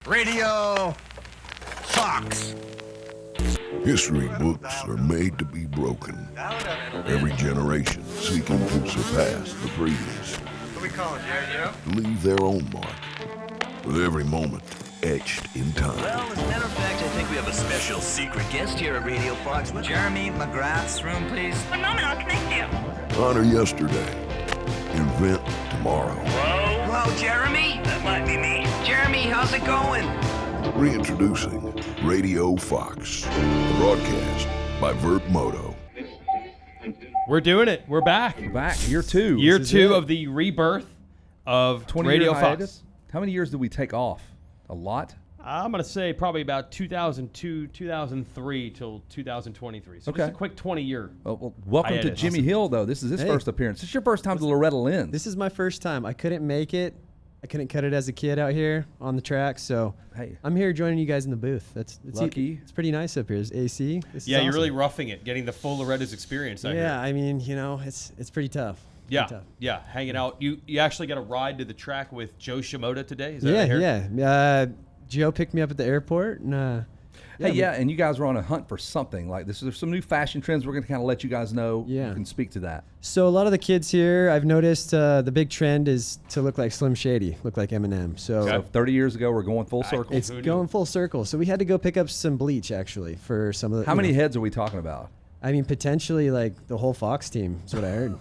Radio Fox. History books are made to be broken. Every generation seeking to surpass the previous. What we call it, Jerry? To leave their own mark. With every moment etched in time. Well, as a matter of fact, I think we have a special secret guest here at Radio Fox. Jeremy McGrath's room, please. One moment, I'll connect you. Honor yesterday. Invent tomorrow. Hello, Jeremy? That might be me. Jeremy, how's it going? Reintroducing Radio Fox. A broadcast by vurbmoto. We're doing it. We're back. Back, year two. Year This is two it. of the rebirth of 20 Radio year Fox. hiatus. How many years did we take off? A lot? I'm going to say probably about 2002, 2003 till 2023. So Okay. just a quick 20-year. Oh, well, welcome to hiatus. Jimmy Hill, though. This is his Hey. first appearance. This is your first time to Loretta Lynn's. This is my first time. I couldn't make it. I couldn't cut it as a kid out here on the track, so Hey. I'm here joining you guys in the booth. It's Lucky. It's pretty nice up here. It's AC. This is Yeah, you're awesome. really roughing it, getting the full Loretta's experience out Yeah, here. I mean, it's pretty tough. Yeah, Pretty tough. yeah, hanging out. You actually got a ride to the track with Joe Shimoda today? Is that right here? Yeah. Joe picked me up at the airport, and and you guys were on a hunt for something. Like, there's some new fashion trends. We're going to kind of let you guys know. Yeah. You can speak to that. So a lot of the kids here, I've noticed the big trend is to look like Slim Shady, look like Eminem. So Okay. So 30 years ago, we're going full circle. it's Who knew? going full circle. So we had to go pick up some bleach actually for some of the. How many heads are we talking about? I mean, potentially like the whole Fox team is what I heard.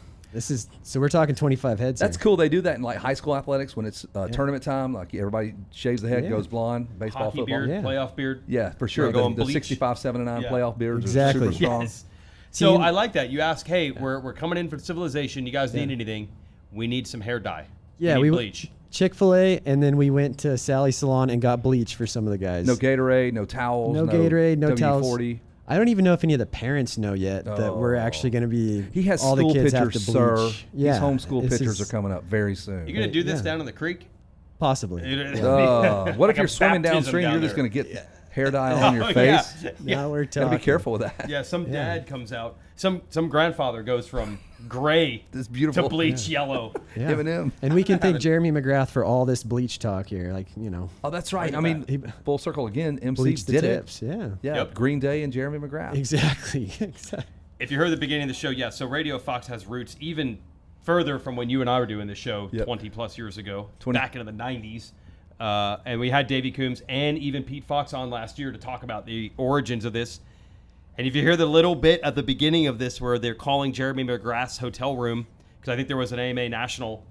So we're talking 25 heads. That's here. cool. They do that in like high school athletics when it's tournament time. Like everybody shaves the head, Yeah. goes blonde. Baseball, Hockey football. beard, Yeah. playoff beard. Yeah, for sure. We're going The bleach. 65, 7, and 9 Yeah. playoff beards Exactly. are super strong. Yes. So Team- I like that. You ask, hey, we're coming in for civilization. You guys need anything? We need some hair dye. Yeah, we need we bleach. Chick-fil-A, and then we went to Sally's Salon and got bleach for some of the guys. No Gatorade, no towels, No Gatorade, no towels. WD-40. I don't even know if any of the parents know yet that we're actually going to be. He has all school the kids pictures, have to bleach. sir. Yeah, These homeschool this pictures is- are coming up very soon. You gonna do this Yeah. down in the creek? Possibly. What What if you're swimming downstream? You're just going to get hair dye on your face. Now we're Gotta talking. be careful with that. Yeah, some dad comes out. Some grandfather goes from gray This beautiful to bleach yellow. Yeah. Eminem. And we can thank Jeremy McGrath for all this bleach talk here. Like, Oh, that's right. I Bring it mean, full circle again. MC bleach the did tips. it. Yeah. Yeah, Yep. Green Day and Jeremy McGrath. Exactly. Exactly. If you heard the beginning of the show, yeah. So Radio Fox has roots even further from when you and I were doing the show Yep. 20 plus years ago, 20. back into the 90s. And we had Davey Coombs and even Pete Fox on last year to talk about the origins of this. And if you hear the little bit at the beginning of this where they're calling Jeremy McGrath's hotel room, because I think there was an AMA National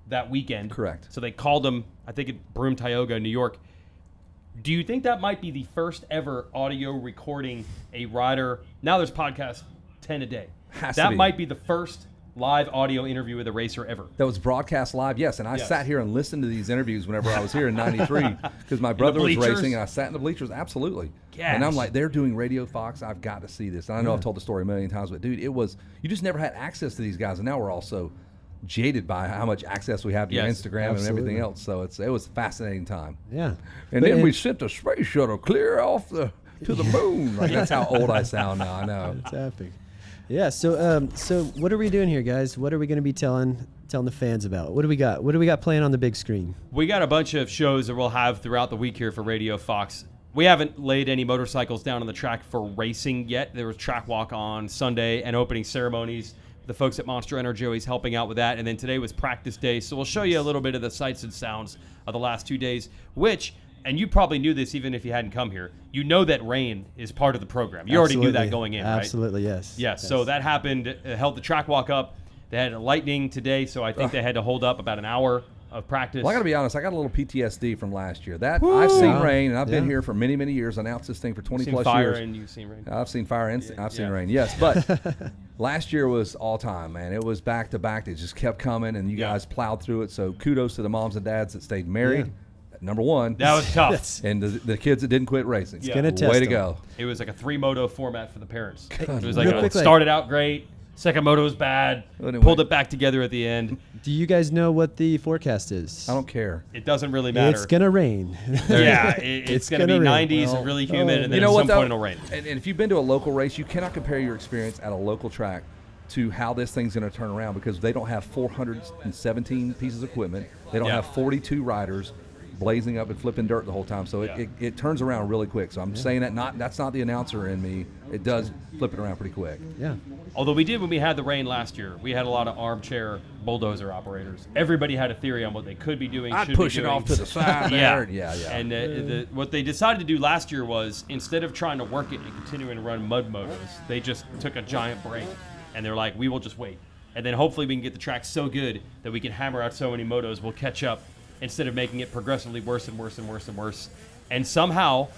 that weekend. Correct. So they called him, I think at Broome, Tioga, New York. Do you think that might be the first ever audio recording a rider? Now there's podcasts 10 a day. Has to That be. might be the first live audio interview with a racer ever. That was broadcast live, yes. And I Yes. sat here and listened to these interviews whenever I was here in '93 because my brother was bleachers? racing, and I sat in the bleachers. Absolutely. Yes. And I'm like, they're doing Radio Fox. I've got to see this. And I know I've told the story a million times, but dude, it was you just never had access to these guys, and now we're also jaded by how much access we have to your Yes, Instagram and everything absolutely. else. So it was a fascinating time. Yeah. And But- then we sent the space shuttle clear off to the moon. Like, that's how old I sound now. I know. It's epic. Yeah. So what are we doing here, guys? What are we going to be telling the fans about? What do we got? What do we got playing on the big screen? We got a bunch of shows that we'll have throughout the week here for Radio Fox. We haven't laid any motorcycles down on the track for racing yet. There was track walk on Sunday and opening ceremonies. The folks at Monster Energy always helping out with that. And then today was practice day. So we'll show you a little bit of the sights and sounds of the last 2 days, which, and you probably knew this even if you hadn't come here, you know that rain is part of the program. You already knew that going in, right? Absolutely, yes. Yes, so that happened, held the track walk up. They had lightning today, so I think they had to hold up about an hour of practice. Well, I got to be honest. I got a little PTSD from last year. I've seen rain, and I've been Yeah. here for many, many years. I announced this thing for 20 seen plus fire years. and you've seen rain. I've seen fire and I've seen yeah. rain. Yes, but last year was all time, man. It was back to back. It just kept coming, and you Yeah. guys plowed through it. So kudos to the moms and dads that stayed married. Number one. That was tough. And the kids that didn't quit racing. Yeah. Gonna test Way to them. go. It was like a 3-moto format for the parents. It was real like quick, it started out great, second moto was bad, Anyway. pulled it back together at the end. Do you guys know what the forecast is? I don't care. It doesn't really matter. It's gonna rain. yeah, it's It's going to be gonna rain. 90s Well, and really humid, and then You know at what, some though? point it'll rain. And if you've been to a local race, you cannot compare your experience at a local track to how this thing's going to turn around because they don't have 417 pieces of equipment. They don't Yeah. have 42 riders. blazing up and flipping dirt the whole time. So Yeah. it turns around really quick. So I'm saying that's not the announcer in me. It does flip it around pretty quick. Yeah. Although we did when we had the rain last year, we had a lot of armchair bulldozer operators. Everybody had a theory on what they could be doing. I'd should push be it doing. off to the side Yeah. there. Yeah. And what they decided to do last year was, instead of trying to work it and continuing to run mud motos, they just took a giant break. And they're like, we will just wait. And then hopefully we can get the track so good that we can hammer out so many motos, we'll catch up instead of making it progressively worse and worse and worse and worse. And somehow,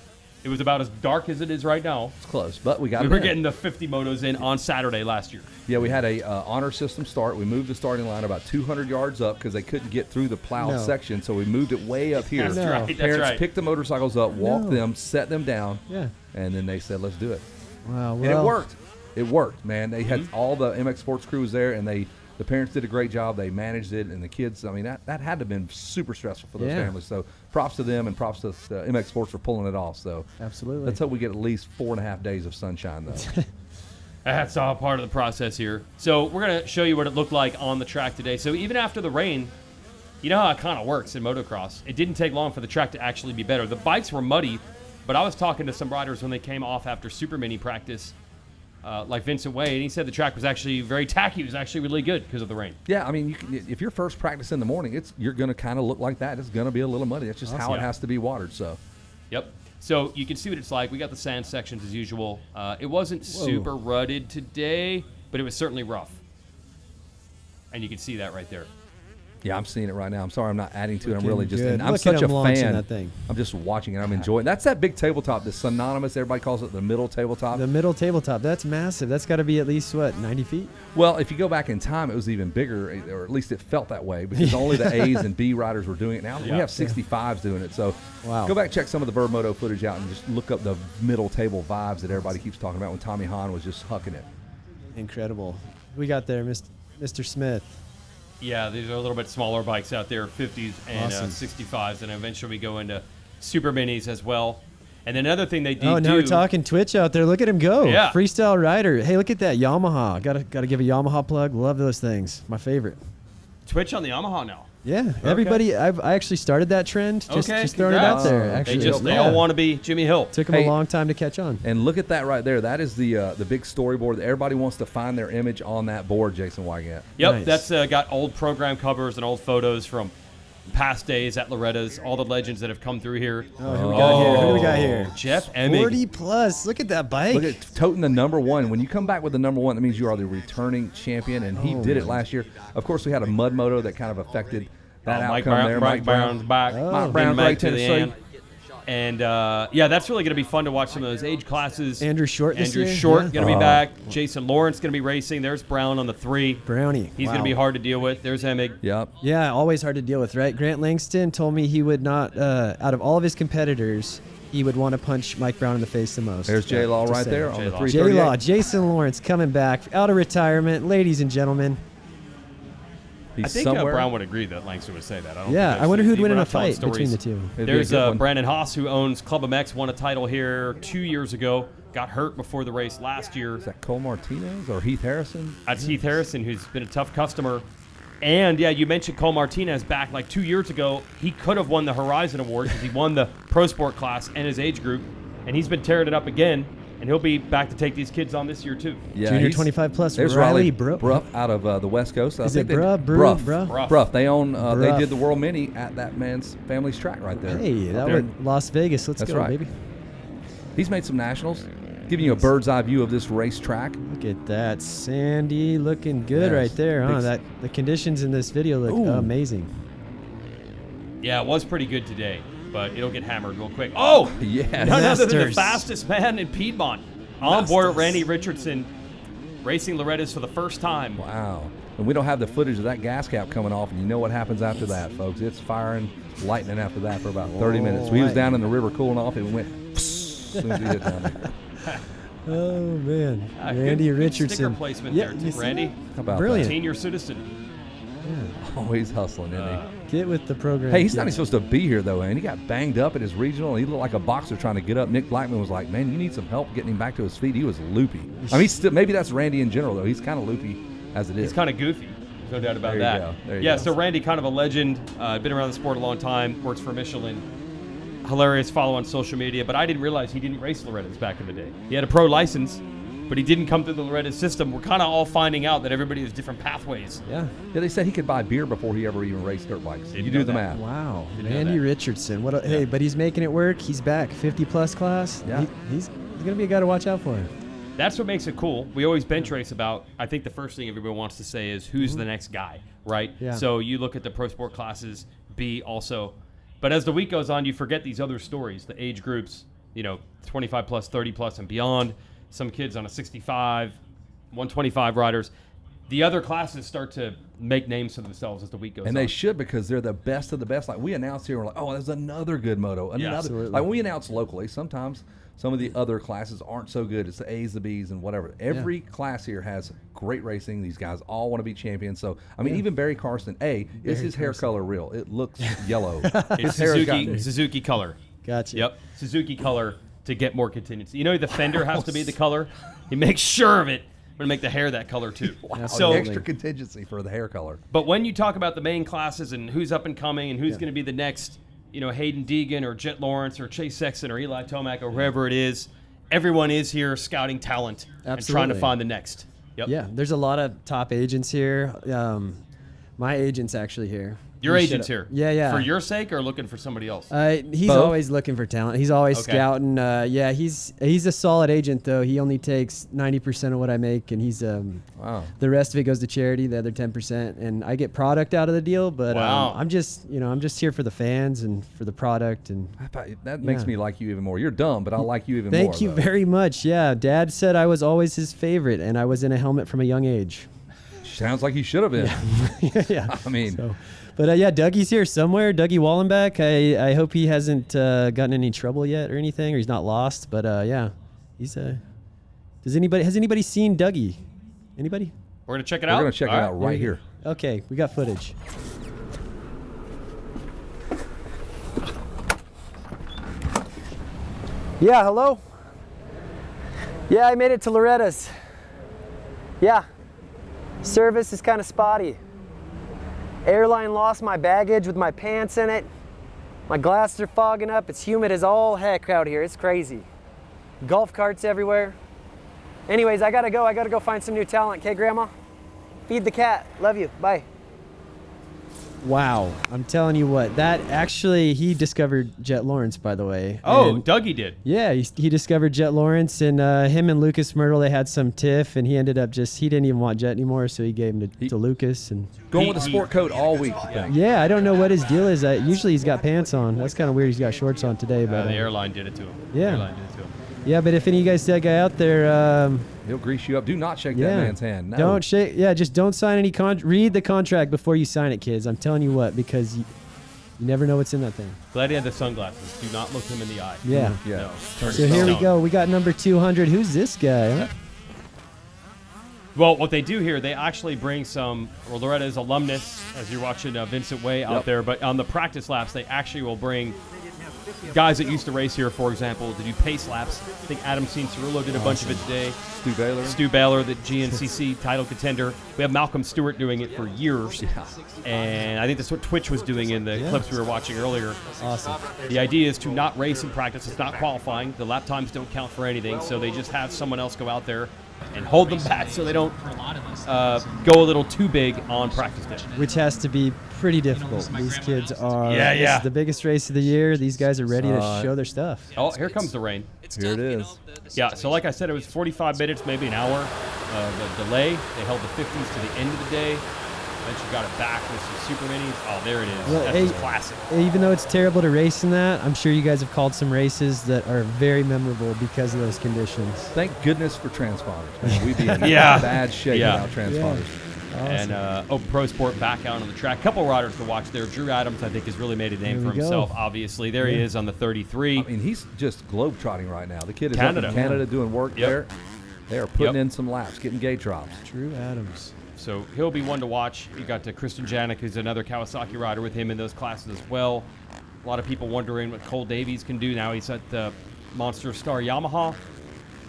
it was about as dark as it is right now. It's close, but we got We it were in. getting the 50 motos in on Saturday last year. Yeah, we had a honor system start. We moved the starting line about 200 yards up because they couldn't get through the plowed No. section, so we moved it way up here. That's No. right. That's Parents right. picked the motorcycles up, walked No. them, set them down, Yeah. and then they said, let's do it. Wow. And it worked. It worked, man. They had all the MX Sports crew was there, and the parents did a great job. They managed it, and the kids, I mean, that had to have been super stressful for those Yeah. families. So props to them, and props to MX Sports for pulling it off. So Absolutely. let's hope we get at least 4.5 days of sunshine, though. That's all part of the process here. So we're going to show you what it looked like on the track today. So even after the rain, you know how it kind of works in motocross. It didn't take long for the track to actually be better. The bikes were muddy, but I was talking to some riders when they came off after Super Mini practice, like Vincent Way, and he said the track was actually very tacky. It was actually really good because of the rain. Yeah, I mean, if you're first practice in the morning, you're going to kind of look like that. It's going to be a little muddy. That's just how it Yeah. has to be watered. So Yep. So you can see what it's like. We got the sand sections as usual. It wasn't super rutted today, but it was certainly rough. And you can see that right there. yeah, I'm seeing it right now. I'm sorry, I'm not adding to it. I'm Looking really just. good. And I'm Look such at a him launching fan. that thing. I'm just watching it. I'm enjoying. That's that big tabletop. The synonymous. Everybody calls it the middle tabletop. The middle tabletop. That's massive. That's got to be at least, 90 feet? Well, if you go back in time, it was even bigger, or at least it felt that way, because only the A's and B riders were doing it. Now we have 65s doing it. So Wow. go back and check some of the vurbmoto footage out and just look up the middle table vibes that everybody keeps talking about when Tommy Hahn was just hucking it. Incredible. We got there, Mr. Smith. Yeah, these are a little bit smaller bikes out there, 50s and Awesome. 65s, and eventually we go into Super Minis as well. And then another thing they do. Oh, now we're talking Twitch out there. Look at him go. Yeah. Freestyle rider. Hey, look at that Yamaha. Gotta give a Yamaha plug. Love those things. My favorite. Twitch on the Yamaha now. Yeah, everybody. I actually started that trend. Just throwing it out congrats. there. Actually, They all want to be Jimmy Hill. Took them Hey. a long time to catch on. And look at that right there. That is the big storyboard. Everybody wants to find their image on that board, Jason Weigandt. Yep, Nice. that's got old program covers and old photos from past days at Loretta's, all the legends that have come through here. Oh, who we got here? Who do we got here? Jeff Emig. 40 plus. Look at that bike. Look at toting the number one. When you come back with the number one, that means you are the returning champion, and he did it last year. Of course, we had a mud moto that kind of affected that Mike outcome Brown, there. Mike Brown's back. Mike Didn't Brown, make great to the Tennessee. end. And yeah, that's really going to be fun to watch some of those age classes. Andrew Short this Andrew year? Short Yeah. going to be back. Jason Lawrence going to be racing. There's Brown on the 3. Brownie. He's going to be hard to deal with. There's Emig. Yep. Yeah, always hard to deal with, right? Grant Langston told me he would not, out of all of his competitors, he would want to punch Mike Brown in the face the most. There's J Law Just right saying. there on the J-Law. 338. J-Law, Jason Lawrence coming back out of retirement. Ladies and gentlemen. He's I think somewhere. Brown would agree that Langston would say that. I don't Yeah, think I wonder there's- who'd win in we're a not telling fight between the stories. two. It'd be a There's good one. Brandon Haas, who owns Club MX, won a title here 2 years ago. Got hurt before the race last year. Is that Cole Martinez or Heath Harrison? That's Heath Harrison, who's been a tough customer. And yeah, you mentioned Cole Martinez back like 2 years ago. He could have won the Horizon Award because he won the Pro Sport class and his age group. And he's been tearing it up again. And he'll be back to take these kids on this year too. Yeah, Junior he's- 25 plus. There's Riley Bruff out of the West Coast. I Is think it they- Bruff? Bruff. They own. They Bruff. did the World Mini at that man's family's track right there. Hey, Up that there. was Las Vegas. Let's That's go, right. baby. He's made some nationals, giving you a bird's eye view of this racetrack. Look at that. Sandy looking good Yes, right there, huh? big- The conditions in this video look Ooh. amazing. Yeah, it was pretty good today, but it'll get hammered real quick. Oh! Yes. None other than the Masters. fastest man in Piedmont. On board Randy Richardson, racing Loretta's for the first time. Wow. And we don't have the footage of that gas cap coming off, and you know what happens after that, folks. It's firing lightning after that for about 30 minutes. He was right. down in the river cooling off, and it went as soon as he hit down there. Oh, man. Good Randy sticker Richardson. placement Yeah, there, you too. see Randy. How about Brilliant. Senior citizen. that? Always hustling, isn't he? Get with the program. Hey, he's not kid. even supposed to be here, though, and he got banged up at his regional. He looked like a boxer trying to get up. Nick Blackman was like, man, you need some help getting him back to his feet. He was loopy. I mean, maybe that's Randy in general, though. He's kind of loopy as it is. He's kind of goofy. There's no doubt about There you that. go. There you Yeah, go. so Randy, kind of a legend, been around the sport a long time, works for Michelin. Hilarious follow on social media, but I didn't realize he didn't race Lorettas back in the day. He had a pro license, but he didn't come through the Loretta system. We're kind of all finding out that everybody has different pathways. Yeah. Yeah, they said he could buy beer before he ever even raced dirt bikes. Didn't You know do the that. math. Wow. Didn't know Randy that. Richardson. Hey, but he's making it work. He's back. 50-plus class. Yeah. He's going to be a guy to watch out for. That's what makes it cool. We always bench race about, I think the first thing everybody wants to say is who's the next guy, right? Yeah. So you look at the pro sport classes, B also. But as the week goes on, you forget these other stories, the age groups, 25 plus, 30 plus and beyond. Some kids on a 65, 125 riders. The other classes start to make names for themselves as the week goes on. And they should, because they're the best of the best. Like we announced here, we're like, oh, there's another good moto. Another. absolutely. Like when we announce locally, sometimes some of the other classes aren't so good. It's the A's, the B's, and whatever. Every class here has great racing. These guys all want to be champions. So, I mean, even Barry Carson, is his hair color real? It looks yellow. It's His hair has Suzuki color. Gotcha. Yep, Suzuki color to get more contingency. The fender has to be the color. He makes sure of it. I'm going to make the hair that color too. so extra contingency for the hair color. But when you talk about the main classes and who's up and coming and who's going to be the next, Hayden Deegan or Jet Lawrence or Chase Sexton or Eli Tomac or whoever it is, everyone is here scouting talent and trying to Absolutely. find the next. Yep. Yeah, there's a lot of top agents here. My agent's actually here. Your He agent's showed here. up. Yeah. For your sake or looking for somebody else? He's Both? always looking for talent. He's always Okay. scouting. He's a solid agent though. He only takes 90% of what I make, and he's Wow. the rest of it goes to charity. The other 10%, and I get product out of the deal. But Wow. I'm just here for the fans and for the product. And That makes Yeah. me like you even more. You're dumb, but I like you even more. thank you though. very much. Yeah, Dad said I was always his favorite, and I was in a helmet from a young age. Sounds like you should have been. Yeah. I mean, So, but Dougie's here somewhere. Dougie Wallenbeck. I hope he hasn't gotten any trouble yet or anything, or he's not lost. But he's has anybody seen Dougie? Anybody? We're going to check it we're out? going to check it All out right here. Okay, we got footage. Yeah, hello? Yeah, I made it to Loretta's. Yeah. Service is kind of spotty. Airline lost my baggage with my pants in it. My glasses are fogging up. It's humid as all heck out here. It's crazy. Golf carts everywhere. Anyways, I gotta go. I gotta go find some new talent. Okay, Grandma? Feed the cat. Love you. Bye. Wow, I'm telling you what, that actually, he discovered Jet Lawrence, by the way. Oh, And Dougie did. yeah, he discovered Jet Lawrence, and him and Lucas Myrtle, they had some tiff, and he ended up he didn't even want Jet anymore, so he gave him to Lucas. And Going with the sport coat all week, you think? yeah, I don't know what his deal is. Usually he's got pants on. That's kind of weird. He's got shorts on today, but The airline did it to him. Yeah. The airline did it to him. yeah. But if any of you guys see that guy out there, He'll grease you up. Do not shake yeah, that man's hand. No. don't shake. Yeah, just don't sign any read the contract before you sign it, kids. I'm telling you what, because you never know what's in that thing. Glad he had the sunglasses. Do not look him in the eye. Yeah. Yeah. No. So here we Don't. go. We got number 200. Who's this guy? Huh? Well, what they do here, they actually bring some Loretta's alumnus, as you're watching Vincent Way out there, but on the practice laps, they actually will bring guys that used to race here, for example, to do pace laps. I think Adam Cianciarulo did a bunch of it today. Stu Baylor. Stu Baylor, the GNCC title contender. We have Malcolm Stewart doing it for years. And I think that's what Twitch was doing in the clips we were watching earlier. Awesome. The idea is to not race in practice. It's not qualifying. The lap times don't count for anything, so they just have someone else go out there and hold them back so they don't go a little too big on practice day. Which has to be pretty difficult. These kids are. Yeah, This yeah. is the biggest race of the year. These guys are ready to show their stuff. Oh, here comes the rain. Here it is. Yeah, so like I said, it was 45 minutes, maybe an hour of a delay. They held the 50s to the end of the day. Then she got it back with some super minis. Oh, there it is. Well, That's hey, just classic. Even though it's terrible to race in that, I'm sure you guys have called some races that are very memorable because of those conditions. Thank goodness for transponders, man. We'd be in Yeah. bad shape Yeah. without transponders. And Open Pro Sport back out on the track. Couple riders to watch there. Drew Adams, I think, has really made a name There for we go. himself, obviously. There he is on the 33. I mean, he's just globetrotting right now. The kid is Canada. up in Canada doing work Yep. there. They are putting Yep. in some laps, getting gate drops. Drew Adams. So he'll be one to watch. You got Kristen Janik, who's another Kawasaki rider with him in those classes as well. A lot of people wondering what Cole Davies can do now. He's at the Monster Star Yamaha.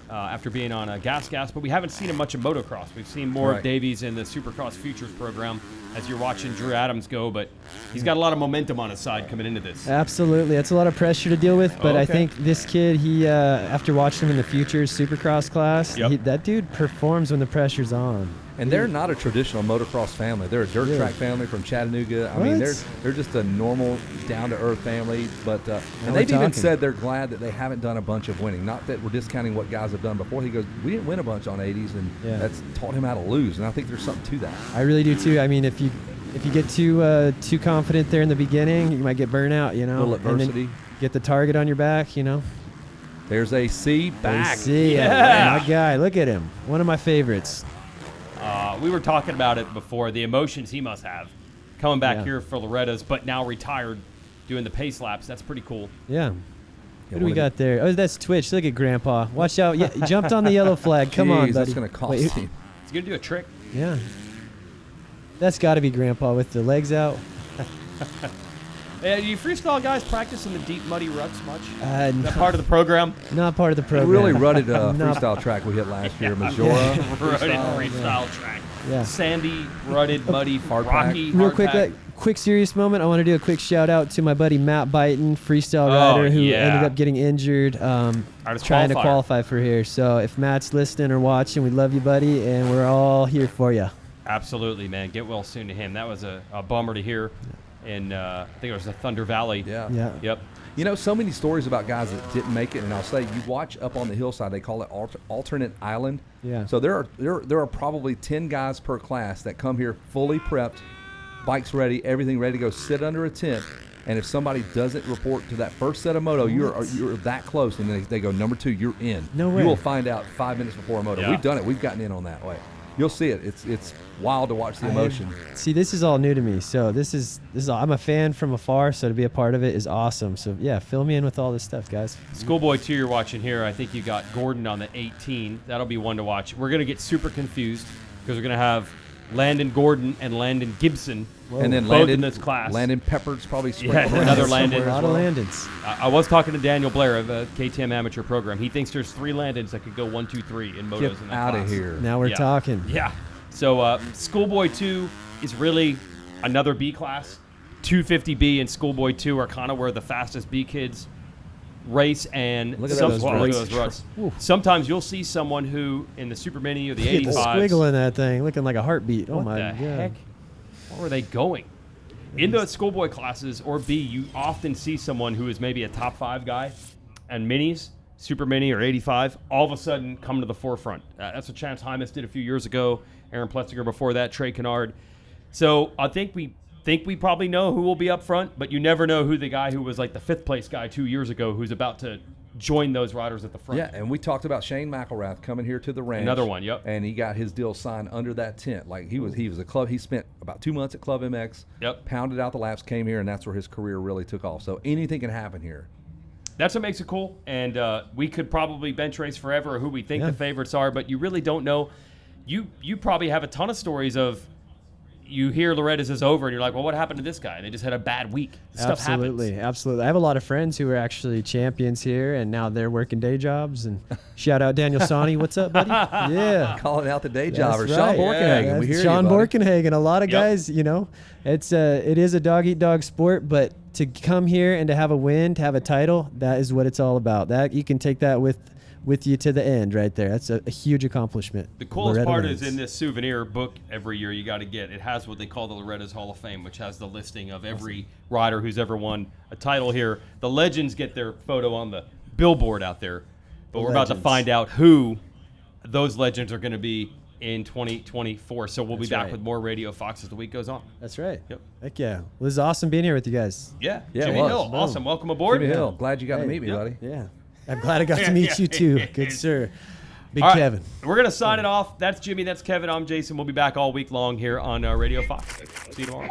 after being on Gas, but we haven't seen him much in motocross. We've seen more of Right. Davies in the Supercross Futures program as you're watching Drew Adams go, but he's got a lot of momentum on his side coming into this. Absolutely. That's a lot of pressure to deal with, but I Okay. think this kid, he after watching him in the Futures Supercross class, Yep. that dude performs when the pressure's on. And they're not a traditional motocross family. They're a dirt Really? track family from Chattanooga. I mean, What? they're just a normal, down-to-earth family. But Now and we're they've even talking. said they're glad that they haven't done a bunch of winning. Not that we're discounting what guys have done before. He goes, we didn't win a bunch on 80s, and Yeah. that's taught him how to lose. And I think there's something to that. I really do too. I mean, if you get too confident there in the beginning, you might get burnout, you know. Little And then adversity. get the target on your back, you know. There's a C back. See, Yeah. my guy, look at him. One of my favorites. We were talking about it before, the emotions he must have coming back Yeah. here for Loretta's, but now retired doing the pace laps. That's pretty cool. Yeah. What do we one of got there? Oh, that's Twitch. Look at Grandpa. Watch out. Yeah, he jumped on the yellow flag. Come on, Jeez, buddy. that's going to cost Wait, him. He's going to do a trick. Yeah. That's got to be Grandpa with the legs out. Do you freestyle guys practice in the deep, muddy ruts much? Is that Not, part of the program? not part of the A program. really rutted Not- freestyle track we hit last year, Majora. Rutted freestyle track. Yeah. Sandy, rutted, muddy, Hard pack. rocky, Real hard quick, pack. quick serious moment. I want to do a quick shout out to my buddy Matt Byton, freestyle Oh, rider who yeah. ended up getting injured, Artist trying to qualifier. qualify for here. So if Matt's listening or watching, we love you, buddy, and we're all here for you. Absolutely, man. Get well soon to him. That was a bummer to hear. And I think it was the Thunder Valley. Yeah. Yeah. Yep. You know, so many stories about guys that didn't make it, and I'll say, you watch up on the hillside, they call it alternate island. Yeah. So there are probably 10 guys per class that come here fully prepped, bikes ready, everything ready to go, sit under a tent, and if somebody doesn't report to that first set of moto, you're that close, and they go, number 2, you're in. No way. You will find out 5 minutes before a moto. Yeah. We've done it. We've gotten in on that way. You'll see it. It's wild to watch the emotion. See, this is all new to me. So this is all, I'm a fan from afar, so to be a part of it is awesome. So yeah, fill me in with all this stuff, guys. Schoolboy 2 you're watching here. I think you got Gordon on the 18. That'll be one to watch. We're going to get super confused because we're going to have Landon Gordon and Landon Gibson And then both Landon, in this class. Landon Pepper's probably Yeah, sprinkled around another somewhere Landon. A as lot well. of Landons. I was talking to Daniel Blair of a KTM amateur program. He thinks there's 3 Landons that could go 1, 2, 3 in motos Get in that out of class. here. Now we're Yeah. talking. Yeah. So Schoolboy 2 is really another B class. 250B and Schoolboy 2 are kind of where the fastest B kids race, and Look at those look at ruts. those ruts. Sometimes you'll see someone who in the Super Mini or the Get the 85s. squiggle in that thing, looking like a heartbeat. Oh What my the god. heck? Where were they going? In the Schoolboy classes or B, you often see someone who is maybe a top 5 guy, and minis, Super Mini or 85, all of a sudden come to the forefront. That's what Chance Hymas did a few years ago. Aaron Plessinger before that, Trey Kennard. So I think we probably know who will be up front, but you never know who the guy who was like the 5th place guy 2 years ago who's about to join those riders at the front. Yeah, and we talked about Shane McElrath coming here to the ranch. Another one, yep. And he got his deal signed under that tent. Like he was a club. He spent about 2 months at Club MX. Yep. Pounded out the laps, came here, and that's where his career really took off. So anything can happen here. That's what makes it cool, and we could probably bench race forever who we think Yeah. the favorites are, but you really don't know. You probably have a ton of stories of you hear Loretta's is over, and you're like, well, what happened to this guy? They just had a bad week. Stuff Absolutely, happens. absolutely. I have a lot of friends who are actually champions here, and now they're working day jobs. And shout out Daniel Sani. What's up, buddy? Yeah. Calling out the day That's jobber, Sean right. Borkenhagen. We That's hear Sean you, buddy. Borkenhagen. A lot of Yep. guys, you know, it is a dog eat dog sport, but to come here and to have a win, to have a title, that is what it's all about. That you can take that with you to the end right there. That's a huge accomplishment. The coolest Loretta part wins. is in this souvenir book every year you got to get. It has what they call the Loretta's Hall of Fame, which has the listing of every rider who's ever won a title here. The legends get their photo on the billboard out there, but we're about to legends. find out who those legends are going to be in 2024. So we'll be That's back right. with more Radio Fox as the week goes on. That's right. Yep. Heck yeah. Well, this is awesome being here with you guys. Yeah, Yeah, it Jimmy was. Hill, Boom. awesome. Welcome aboard. Jimmy Hill, glad you got to Hey. meet me, Yep. buddy. Yeah. I'm glad I got to meet you too. Good sir. Big All right, Kevin. We're going to sign it off. That's Jimmy. That's Kevin. I'm Jason. We'll be back all week long here on Radio Fox. See you tomorrow.